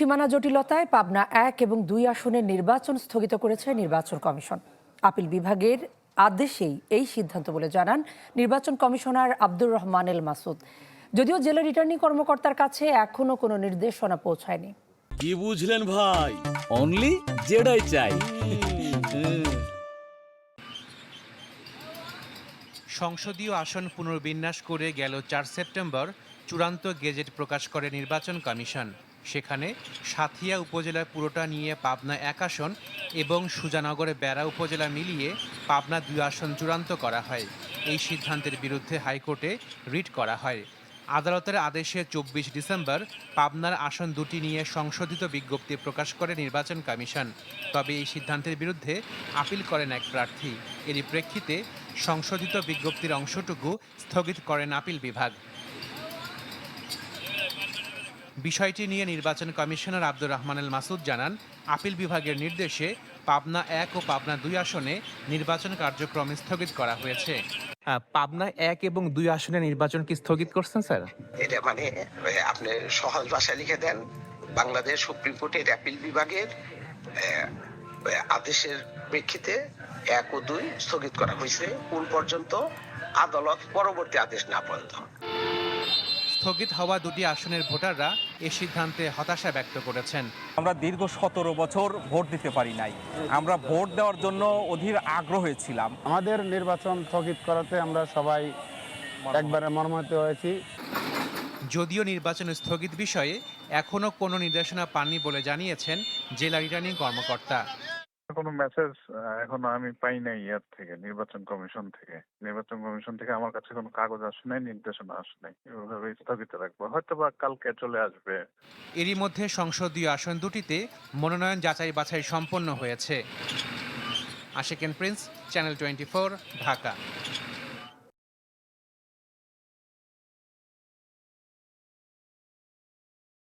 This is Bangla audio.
সীমানা জটিলতায় পাবনা ১ এবং ২ আসনের নির্বাচন স্থগিত করেছে নির্বাচন কমিশন। আপিল বিভাগের আদেশেই এই সিদ্ধান্ত বলে জানান নির্বাচন কমিশনার আব্দুর রহমান এল মাসুদ। যদিও জেলা রিটার্নিং কর্মকর্তার কাছে এখনো কোনো নির্দেশনা পৌঁছায়নি। কি বুঝলেন ভাই? অনলি যেটাই চাই। সংসদীয় আসন পুনর্বিন্যাস করে গেল ৪ সেপ্টেম্বর চূড়ান্ত গেজেট প্রকাশ করে নির্বাচন কমিশন। সেখানে সাঁথিয়া উপজেলার পুরোটা নিয়ে পাবনা ১ আসন এবং সুজানগরে বেড়া উপজেলা মিলিয়ে পাবনা ২ আসন চূড়ান্ত করা হয়। এই সিদ্ধান্তের বিরুদ্ধে হাইকোর্টে রিট করা হয়। আদালতের আদেশে ২৪ ডিসেম্বর পাবনার আসন দুটি নিয়ে সংশোধিত বিজ্ঞপ্তি প্রকাশ করে নির্বাচন কমিশন। তবে এই সিদ্ধান্তের বিরুদ্ধে আপিল করেন এক প্রার্থী। এরই প্রেক্ষিতে সংশোধিত বিজ্ঞপ্তির অংশটুকু স্থগিত করেন আপিল বিভাগ। বিষয়টি নিয়ে নির্বাচন কমিশনার আব্দুর রহমান এল মাসুদ জানান, আপিল বিভাগের নির্দেশে পাবনা ১ ও পাবনা ২ আসনে নির্বাচন কার্যক্রম স্থগিত করা হয়েছে। পাবনা ১ এবং ২ আসনে নির্বাচন কি স্থগিত করছেন স্যার? এটা মানে আপনি সহজ ভাষায় লিখে দেন, বাংলাদেশ সুপ্রিম কোর্টের আপিল বিভাগের আদেশের প্রেক্ষিতে ১ ও ২ স্থগিত করা হয়েছে কোন পর্যন্ত আদালত পরবর্তী আদেশ না পর্যন্ত। স্থগিত হওয়া দুটি আসনের ভোটাররা এ সিদ্ধান্তে হতাশা ব্যক্ত করেছেন। আমরা দীর্ঘ ১৭ বছর ভোট দিতে পারি নাই। আমরা ভোট দেওয়ার জন্য অধীর আগ্রহী ছিলাম। আমাদের নির্বাচন স্থগিত করাতে আমরা সবাই একবারে মর্মাহত হয়েছি। যদিও নির্বাচন স্থগিত বিষয়ে এখনো কোনো নির্দেশনা পাননি বলে জানিয়েছেন জেলা রিটার্নিং কর্মকর্তা। কোনো মেসেজ এখনো আমি পাই নাই নির্বাচন কমিশন থেকে আমার কাছে কোনো কাগজ আসে নাই, নির্দেশনা আসে নাই। এভাবে স্থগিত রাখবো, হয়তো বা কালকে চলে আসবে। এরই মধ্যে সংসদীয় আসন দুটিতে মনোনয়ন যাচাই বাছাই সম্পন্ন হয়েছে। আশিকেন প্রিন্স, চ্যানেল 24, ঢাকা।